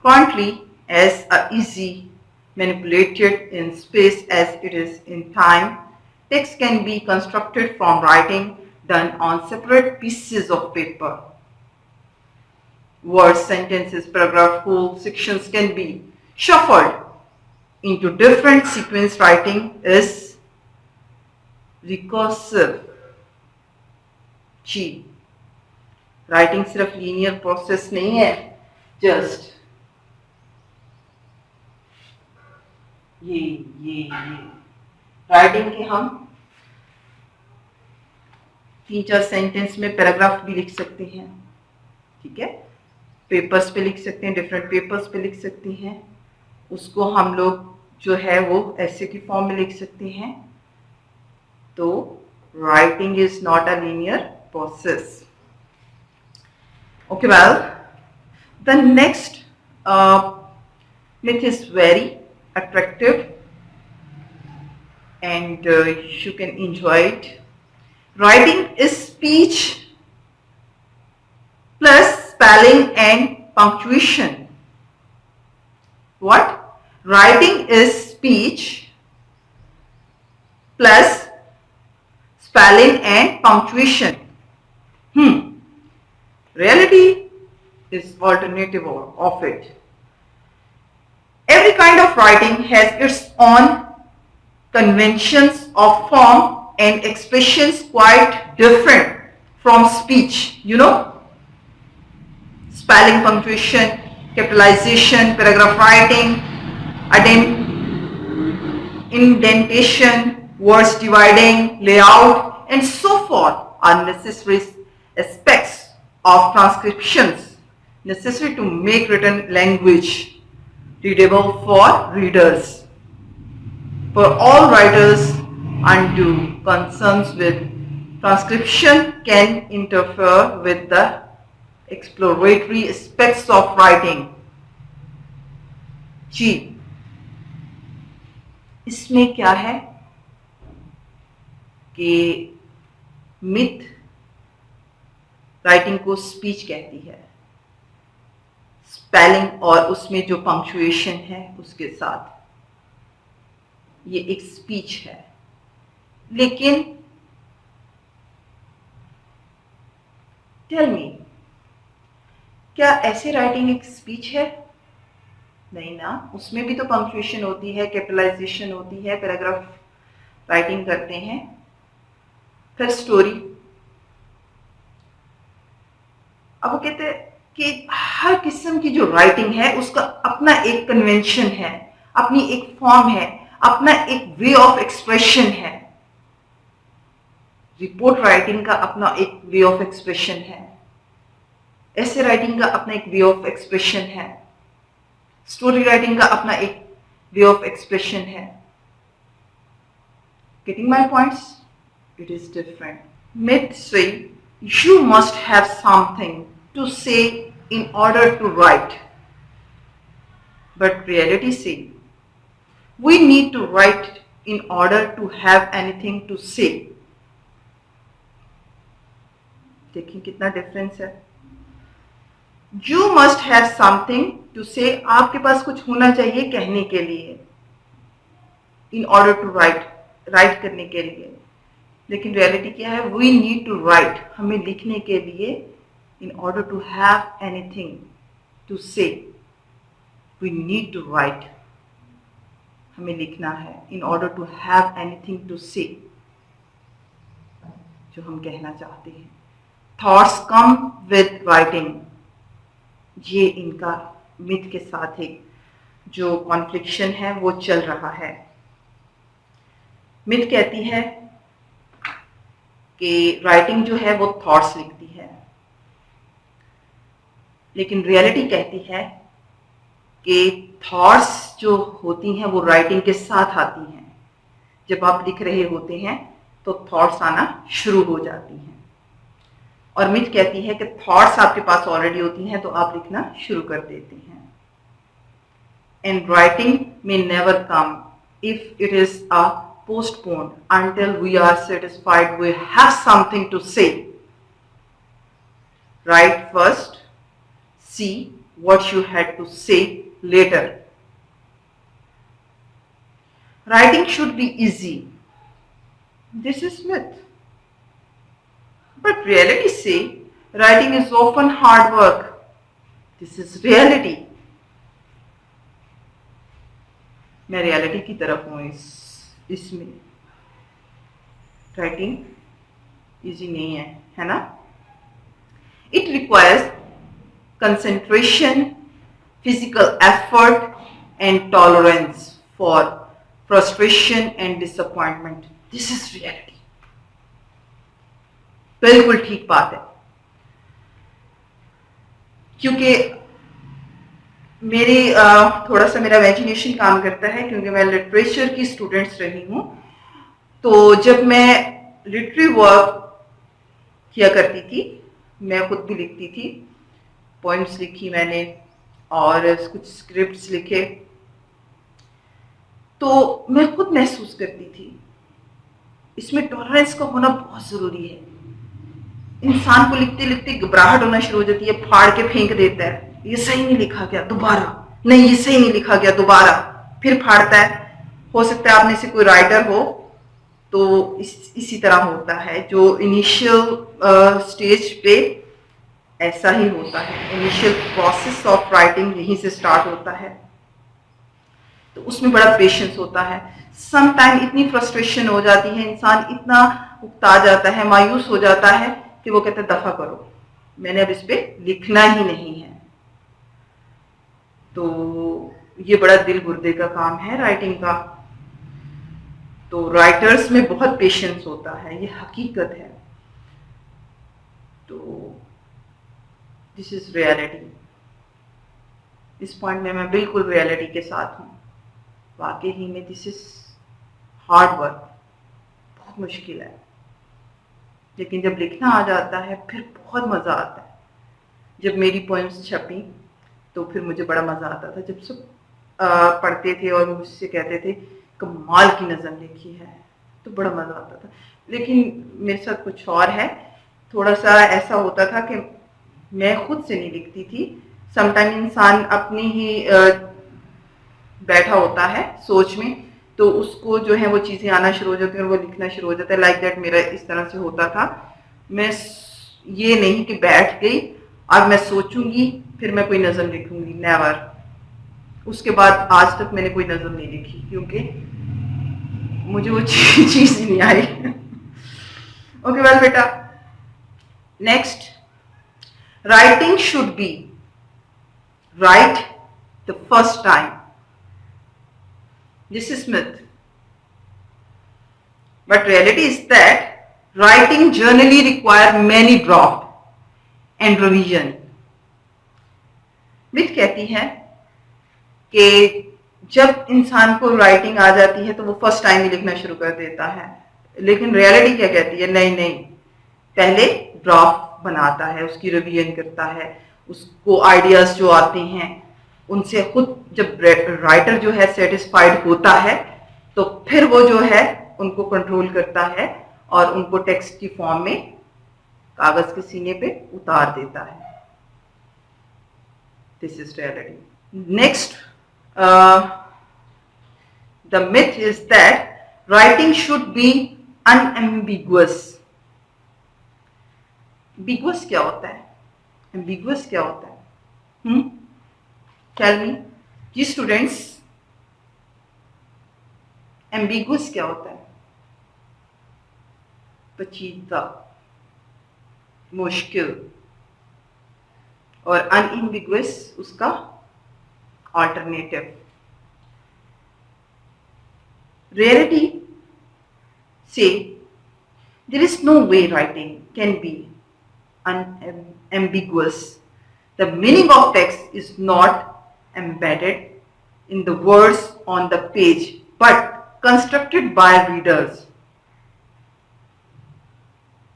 Currently, as easy manipulated in space as it is in time, text can be constructed from writing done on separate pieces of paper. Words, sentences, paragraph, whole sections can be shuffled into different sequence. Writing is recursive. जी, writing सिर्फ linear process नहीं है, just ये writing के हम 3-4 sentence में paragraph भी लिख सकते हैं, ठीक है, पेपर्स पे लिख सकते हैं, डिफरेंट पेपर्स पे लिख सकते हैं, उसको हम लोग जो है वो ऐसे की फॉर्म में लिख सकते हैं. तो writing is not a linear process. Okay, well, the next myth is very attractive and you can enjoy it. Writing is speech plus spelling and punctuation. What? Writing is speech plus spelling and punctuation. Reality is alternative of it. Every kind of writing has its own conventions of form and expressions quite different from speech. You know, spelling, punctuation, capitalization, paragraph writing, indentation, words dividing, layout, and so forth are necessary aspects of transcriptions necessary to make written language readable for readers. For all writers, undue concerns with transcription can interfere with the exploratory aspects of writing. जी, इसमें क्या है कि myth writing को speech कहती है, spelling और उसमें जो पंक्चुएशन है उसके साथ, ये एक स्पीच है. लेकिन टेल मी, क्या ऐसे राइटिंग एक स्पीच है? नहीं ना, उसमें भी तो पंक्चुएशन होती है, कैपिटलाइजेशन होती है, पैराग्राफ राइटिंग करते हैं, फिर स्टोरी. अब वो कहते हैं कि हर किस्म की जो राइटिंग है उसका अपना एक कन्वेंशन है, अपनी एक फॉर्म है, अपना एक वे ऑफ एक्सप्रेशन है. रिपोर्ट राइटिंग का अपना एक वे ऑफ एक्सप्रेशन है, ऐसे राइटिंग का अपना एक वे ऑफ एक्सप्रेशन है, स्टोरी राइटिंग का अपना एक वे ऑफ एक्सप्रेशन है. Getting my points? It is different. Myth से you must have something to say in order to write. But reality say, we need to write in order to have anything to say. देखिए कितना difference है. You must have something to say, आपके पास कुछ होना चाहिए कहने के लिए, in order to write करने के लिए. लेकिन रियलिटी क्या है? वी नीड टू राइट, हमें लिखने के लिए, in order to have anything to say, we need to write, हमें लिखना है, in order to have anything to say, जो हम कहना चाहते हैं. थॉट्स कम विद राइटिंग, ये इनका मिथ के साथ एक जो कॉन्फ्लिक्शन है वो चल रहा है. मिथ कहती है कि राइटिंग जो है वो थॉट्स लिखती है, लेकिन रियलिटी कहती है कि थॉट्स जो होती हैं वो राइटिंग के साथ आती हैं. जब आप लिख रहे होते हैं तो थॉट्स आना शुरू हो जाती हैं. और मिथ कहती है कि थॉट्स आपके पास ऑलरेडी होती हैं तो आप लिखना शुरू कर देते हैं. And writing may never come if it is a postponed until we are satisfied we have something to say. Write first, see what you had to say later. Writing should be easy. This is myth. But reality say writing is often hard work. This is reality. मैं reality की तरफ हूँ इसमें writing easy नहीं है ना? It requires concentration, physical effort and tolerance for frustration and disappointment. This is reality. बिल्कुल ठीक बात है. क्योंकि मेरी थोड़ा सा मेरा इमेजिनेशन काम करता है, क्योंकि मैं लिटरेचर की स्टूडेंट्स रही हूँ. तो जब मैं लिटरेरी वर्क किया करती थी, मैं खुद भी लिखती थी, पोइम्स लिखी मैंने और कुछ स्क्रिप्ट्स लिखे, तो मैं खुद महसूस करती थी इसमें टॉलरेंस का होना बहुत ज़रूरी है. इंसान को लिखते लिखते घबराहट होना शुरू हो जाती है, फाड़ के फेंक देता है, ये सही नहीं लिखा गया, दोबारा नहीं, ये सही नहीं लिखा गया, दोबारा, फिर फाड़ता है. हो सकता है आप में से कोई राइटर हो तो इसी तरह होता है. जो इनिशियल स्टेज पे ऐसा ही होता है. इनिशियल प्रोसेस ऑफ राइटिंग यहीं से स्टार्ट होता है, तो उसमें बड़ा पेशेंस होता है. सम टाइम इतनी फ्रस्ट्रेशन हो जाती है, इंसान इतना उकता जाता है, मायूस हो जाता है कि वो कहता है दफा करो, मैंने अब इस पे लिखना ही नहीं है. तो ये बड़ा दिल गुर्दे का काम है राइटिंग का. तो राइटर्स में बहुत पेशेंस होता है, ये हकीकत है. तो दिस इज रियलिटी. इस पॉइंट में मैं बिल्कुल रियलिटी के साथ हूँ. वाकई ही में दिस इज हार्ड वर्क, बहुत मुश्किल है. लेकिन जब लिखना आ जाता है फिर बहुत मज़ा आता है. जब मेरी पोएम्स छपी तो फिर मुझे बड़ा मज़ा आता था. जब सब पढ़ते थे और मुझसे कहते थे कमाल की नज़म लिखी है, तो बड़ा मज़ा आता था. लेकिन मेरे साथ कुछ और है. थोड़ा सा ऐसा होता था कि मैं खुद से नहीं लिखती थी. समटाइम इंसान अपनी ही बैठा होता है सोच में, तो उसको जो है वो चीज़ें आना शुरू हो जाती हैं और वो लिखना शुरू हो जाता है. लाइक दैट मेरा इस तरह से होता था. मैं ये नहीं कि बैठ गई अब मैं सोचूंगी फिर मैं कोई नज़म लिखूंगी, नेवर. उसके बाद आज तक मैंने कोई नज़म नहीं लिखी, क्योंकि मुझे वो चीज़ ही नहीं आई. ओके वेल बेटा, next, writing should B right the first time. This is myth. But reality is that writing generally require many draft and revision. myth कहती है कि जब इंसान को राइटिंग आ जाती है तो वो फर्स्ट टाइम ही लिखना शुरू कर देता है. लेकिन रियलिटी क्या कहती है? नहीं नहीं, पहले ड्राफ्ट बनाता है, उसकी रिवीजन करता है, उसको आइडियाज जो आते हैं उनसे खुद जब राइटर जो है सेटिस्फाइड होता है तो फिर वो जो है उनको कंट्रोल करता है और उनको टेक्स्ट की फॉर्म में कागज के सीने पे उतार देता है. This is reality. Next, the myth is that writing should be unambiguous. बिगुअस क्या होता है? एम्बिगुअस क्या होता है? टेल मी जी स्टूडेंट्स, एम्बिगुअस क्या होता है? पेचीदा, मुश्किल. और अनएम्बिगुअस उसका ऑल्टरनेटिव. रियलिटी से there is no way writing can be unambiguous. The meaning of text is not embedded in the words on the page but constructed by readers.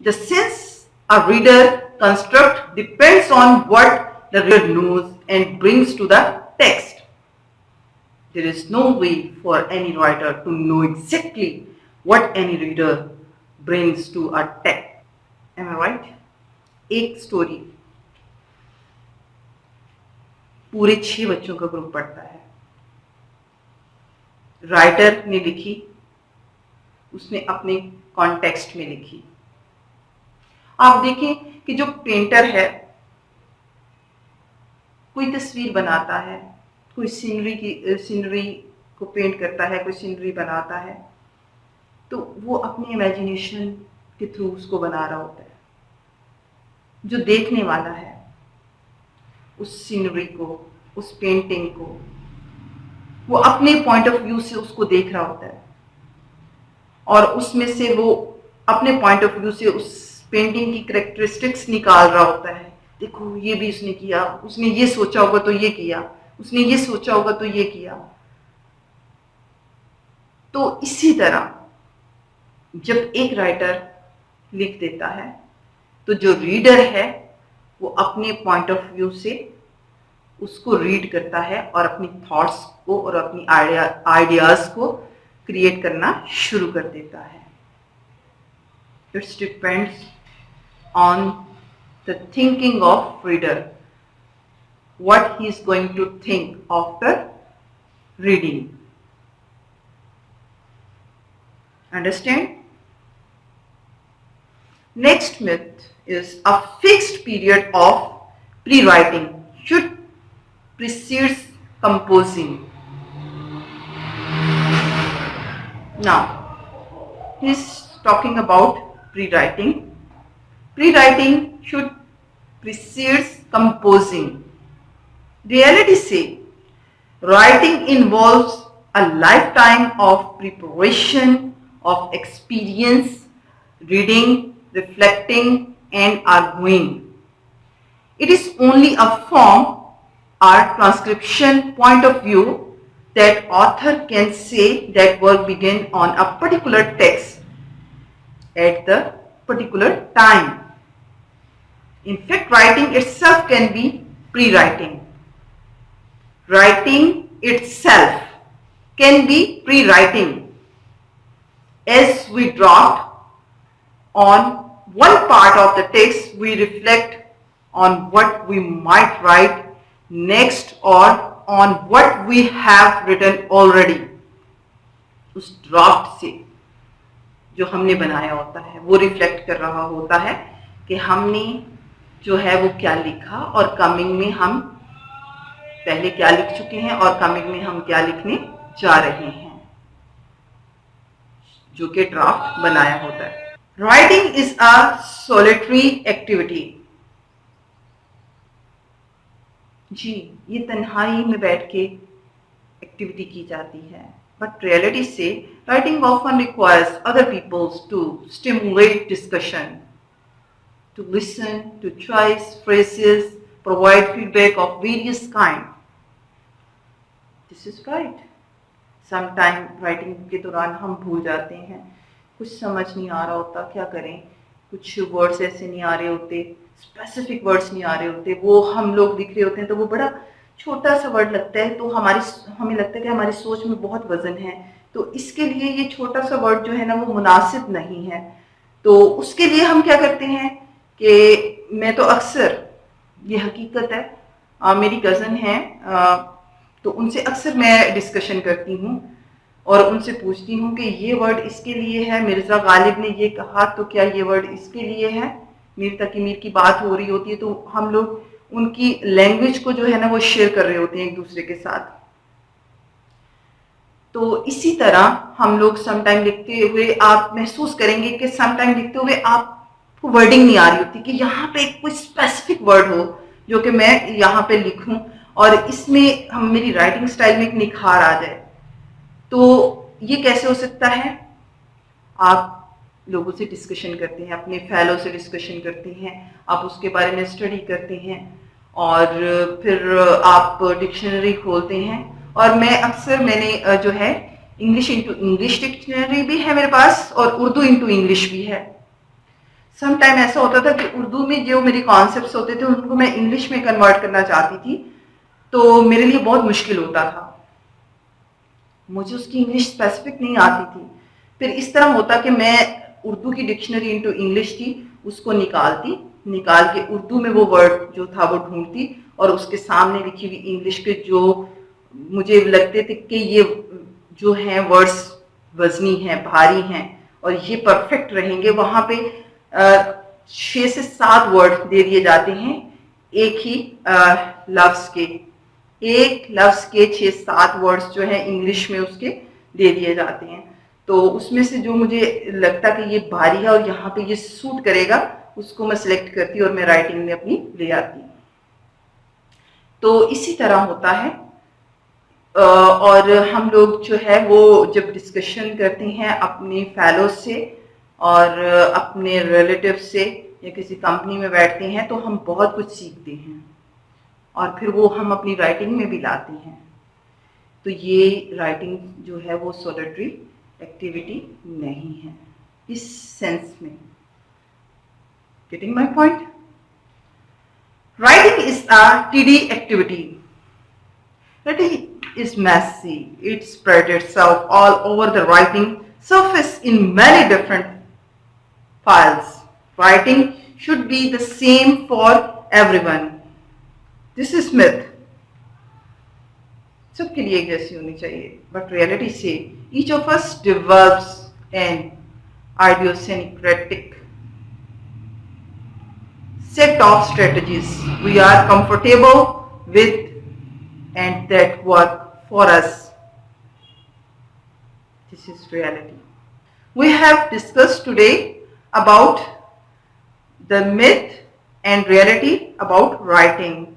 The sense a reader constructs depends on what the reader knows and brings to the text. There is no way for any writer to know exactly what any reader brings to a text. Am I right? एक story. पूरे 6 बच्चों का group पढ़ता है। Writer ने लिखी, उसने अपने कॉन्टेक्स्ट में लिखी। आप देखें कि जो पेंटर है, कोई तस्वीर बनाता है, कोई सीनरी को पेंट करता है, कोई सीनरी बनाता है, तो वो अपनी इमेजिनेशन के थ्रू उसको बना रहा होता है। जो देखने वाला है उस सीनरी को, उस पेंटिंग को, वो अपने पॉइंट ऑफ व्यू से उसको देख रहा होता है और उसमें से वो अपने पॉइंट ऑफ व्यू से उस पेंटिंग की कैरेक्टरिस्टिक्स निकाल रहा होता है। देखो ये भी उसने किया, उसने ये सोचा होगा तो ये किया, उसने ये सोचा होगा तो ये किया। तो इसी तरह जब एक राइटर लिख देता है तो जो रीडर है वो अपने पॉइंट ऑफ व्यू से उसको रीड करता है और अपनी थॉट्स को और अपनी आइडियाज को क्रिएट करना शुरू कर देता है। It's depends on the thinking of reader, what he is going to think after reading. Understand? Next myth is a fixed period of pre-writing should precede composing. Now, he is talking about pre-writing. Pre-writing should precede composing. Reality say, writing involves a lifetime of preparation, of experience, reading, reflecting, and arguing. It is only a form or transcription point of view that author can say that work began on a particular text at the particular time. In fact, writing itself can be pre-writing. Writing itself can be pre-writing. As we draft on one part of the text, we reflect on what we might write next or on what we have written already. उस draft से जो हमने बनाया होता है वो reflect कर रहा होता है कि हमने जो है वो क्या लिखा और कमिंग में हम पहले क्या लिख चुके हैं और कमिंग में हम क्या लिखने जा रहे हैं, जो कि ड्राफ्ट बनाया होता है। Writing is a solitary activity. जी, ये तन्हाई में बैठ के एक्टिविटी की जाती है, बट रियलिटी से writing often requires other peoples to stimulate discussion, to listen, to choice phrases, provide feedback of various kind. This is right. Sometime writing के दौरान हम भूल जाते हैं, कुछ समझ नहीं आ रहा होता, क्या करें, कुछ वर्ड्स ऐसे नहीं आ रहे होते, स्पेसिफिक वर्ड्स नहीं आ रहे होते, वो हम लोग लिख रहे होते हैं तो वो बड़ा छोटा सा वर्ड लगता है, तो हमें लगता है कि हमारी सोच में बहुत वजन है, तो इसके लिए ये छोटा सा वर्ड जो है ना वो मुनासिब नहीं है। तो उसके लिए हम क्या करते हैं कि मैं तो अक्सर, ये हकीकत है, मेरी कज़न है, तो उनसे अक्सर मैं डिस्कशन करती हूँ और उनसे पूछती हूँ कि ये वर्ड इसके लिए है, मिर्ज़ा गालिब ने ये कहा तो क्या ये वर्ड इसके लिए है। मीर तकी मीर की बात हो रही होती है तो हम लोग उनकी लैंग्वेज को जो है ना वो शेयर कर रहे होते हैं एक दूसरे के साथ। तो इसी तरह हम लोग समटाइम लिखते हुए आप महसूस करेंगे कि समटाइम लिखते हुए आपको वर्डिंग नहीं आ रही होती कि यहाँ पे कोई स्पेसिफिक वर्ड हो जो कि मैं यहाँ पे लिखूं और इसमें हम मेरी राइटिंग स्टाइल में एक निखार आ जाए। तो ये कैसे हो सकता है? आप लोगों से डिस्कशन करते हैं, अपने फेलो से डिस्कशन करते हैं, आप उसके बारे में स्टडी करते हैं और फिर आप डिक्शनरी खोलते हैं। और मैंने जो है इंग्लिश इंटू इंग्लिश डिक्शनरी भी है मेरे पास और उर्दू इंटू इंग्लिश भी है। सम टाइम ऐसा होता था कि उर्दू में जो मेरे कॉन्सेप्ट्स होते थे उनको मैं इंग्लिश में कन्वर्ट करना चाहती थी, तो मेरे लिए बहुत मुश्किल होता था, मुझे उसकी इंग्लिश स्पेसिफिक नहीं आती थी। फिर इस तरह होता कि मैं उर्दू की डिक्शनरी इंटू इंग्लिश थी उसको निकालती निकाल के उर्दू में वो वर्ड जो था वो ढूंढती और उसके सामने लिखी हुई इंग्लिश के जो मुझे लगते थे कि ये जो हैं वर्ड्स वजनी हैं, भारी हैं और ये परफेक्ट रहेंगे, वहां पे 6 से 7 वर्ड दे दिए जाते हैं एक ही लफ्ज के। एक लफ्ज के 6-7 वर्ड्स जो है इंग्लिश में उसके दे दिए जाते हैं। तो उसमें से जो मुझे लगता कि ये भारी है और यहाँ पे ये सूट करेगा, उसको मैं सिलेक्ट करती और मैं राइटिंग में अपनी ले आती। तो इसी तरह होता है। और हम लोग जो है वो जब डिस्कशन करते हैं अपने फेलो से और अपने रिलेटिव से या किसी कंपनी में बैठते हैं तो हम बहुत कुछ सीखते हैं और फिर वो हम अपनी राइटिंग में भी लाते हैं। तो ये राइटिंग जो है वो सोलिटरी एक्टिविटी नहीं है इस सेंस में। Getting my point? Writing is a TD activity. Writing is messy. It spreads itself all over the writing surface in many different files. Writing should be the same for everyone. This is myth. सबके लिए एक जैसी होनी चाहिए, but reality say each of us develops an idiosyncratic set of strategies we are comfortable with and that work for us. This is reality. We have discussed today about the myth and reality about writing.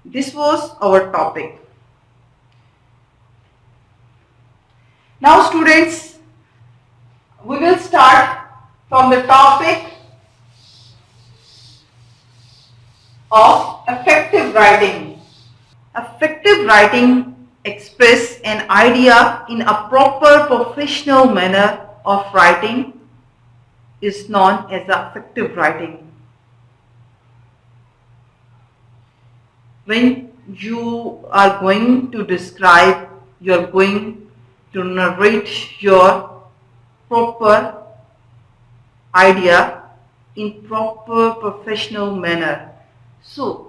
This was our topic. Now students, we will start from the topic of effective writing. Effective writing expresses an idea in a proper professional manner of writing is known as effective writing. When you are going to describe, you are going to narrate your proper idea in proper professional manner. So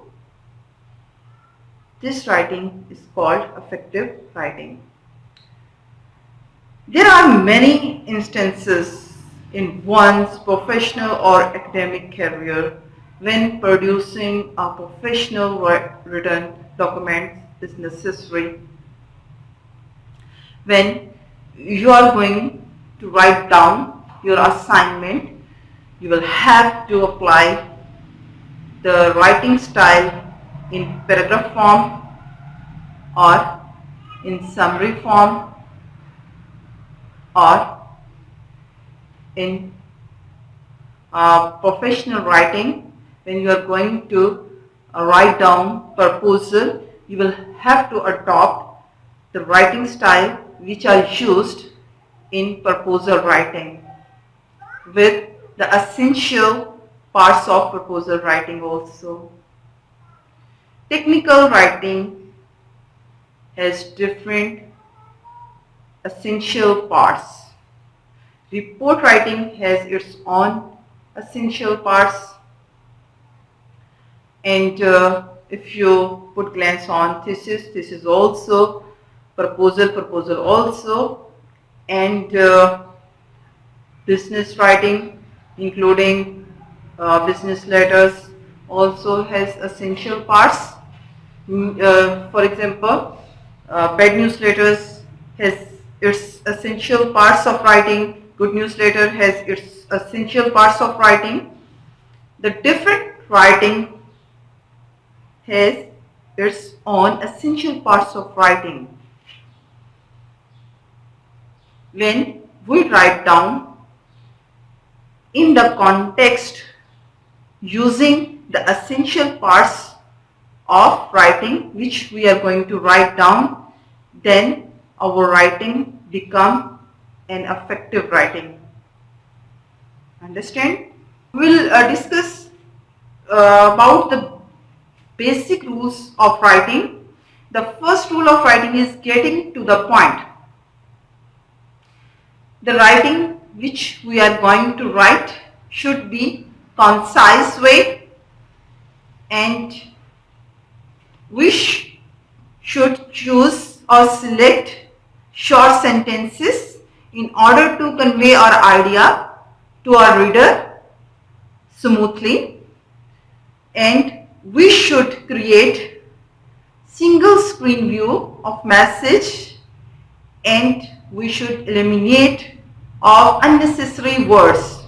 this writing is called effective writing. There are many instances in one's professional or academic career when producing a professional written document is necessary. When you are going to write down your assignment, you will have to apply the writing style in paragraph form or in summary form or in professional writing. When you are going to write down proposal, you will have to adopt the writing style which are used in proposal writing with the essential parts of proposal writing also. Technical writing has different essential parts. Report writing has its own essential parts. And if you put glance on thesis also, proposal also, and business writing including business letters also has essential parts. For example, bad newsletters has its essential parts of writing, good newsletter has its essential parts of writing. The different writing has its own essential parts of writing. When we write down in the context using the essential parts of writing which we are going to write down, then our writing become an effective writing. Understand? We'll discuss about the basic rules of writing. The first rule of writing is getting to the point. The writing which we are going to write should be concise way and we should choose or select short sentences in order to convey our idea to our reader smoothly, and we should create single screen view of message, and we should eliminate of unnecessary words.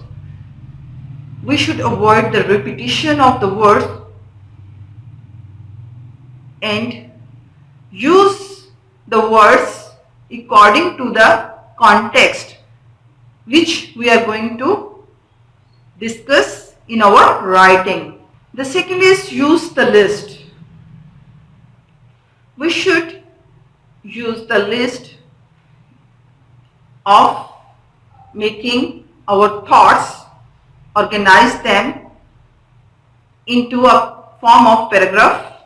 We should avoid the repetition of the words and use the words according to the context which we are going to discuss in our writing. The second is use the list. We should use the list of making our thoughts, organize them into a form of paragraph,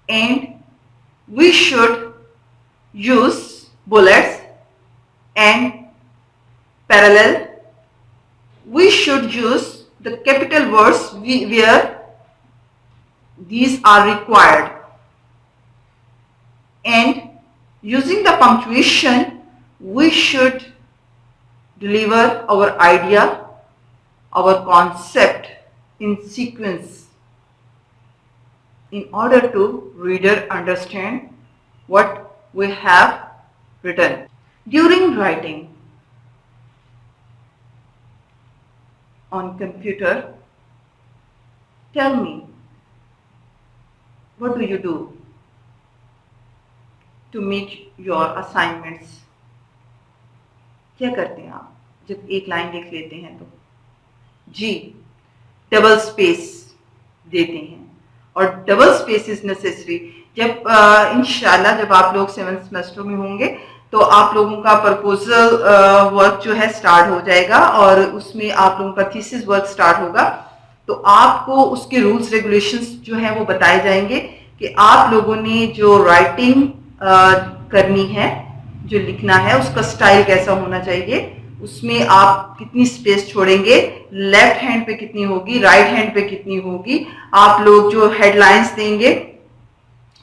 and we should use bullets and parallel. We should use the capital words where these are required, and using the punctuation we should deliver our idea, our concept in sequence in order to reader understand what we have written. During writing on computer, tell me, what do you do to make your assignments? क्या करते हैं आप जब एक line लिख लेते हैं तो? जी, डबल स्पेस देते हैं, और डबल स्पेस इज नेसेसरी। जब इंशाल्लाह जब आप लोग 7th सेमेस्टर में होंगे तो आप लोगों का प्रपोजल वर्क जो है स्टार्ट हो जाएगा, और उसमें आप लोगों का थीसिस वर्क स्टार्ट होगा। तो आपको उसके रूल्स रेगुलेशंस जो है वो बताए जाएंगे कि आप लोगों ने जो राइटिंग करनी है, जो लिखना है, उसका स्टाइल कैसा होना चाहिए, उसमें आप कितनी स्पेस छोड़ेंगे, लेफ्ट हैंड पे कितनी होगी, राइट हैंड पे कितनी होगी, आप लोग जो हेडलाइंस देंगे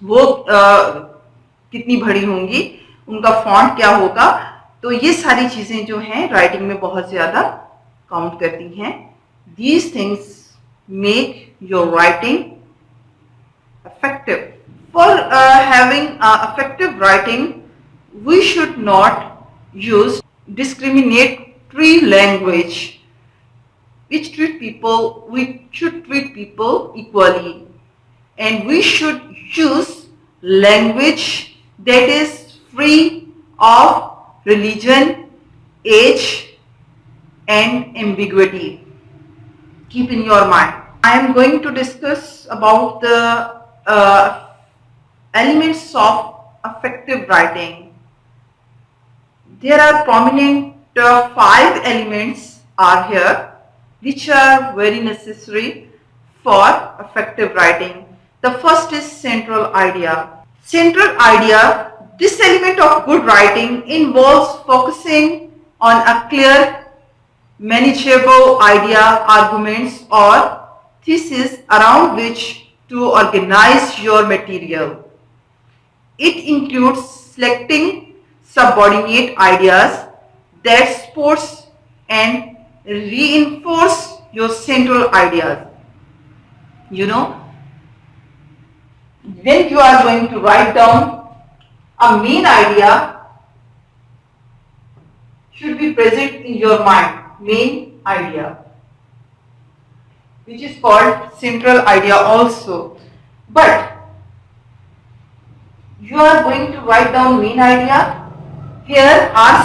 वो कितनी बड़ी होंगी, उनका फॉन्ट क्या होगा। तो ये सारी चीजें जो हैं राइटिंग में बहुत ज्यादा काउंट करती हैं। These things make your writing effective. For having effective writing, we should not use discriminatory language. We should treat people equally, and we should use language that is free of religion, age, and ambiguity. Keep in your mind. I am going to discuss about the elements of effective writing. There are prominent 5 elements are here which are very necessary for effective writing. The first is central idea. Central idea, this element of good writing involves focusing on a clear, manageable idea, arguments or thesis around which to organize your material. It includes selecting subordinate ideas that support and reinforce your central ideas. You know, when you are going to write down a main idea, should be present in your mind, main idea, which is called central idea also. But you are going to write down main idea. Here are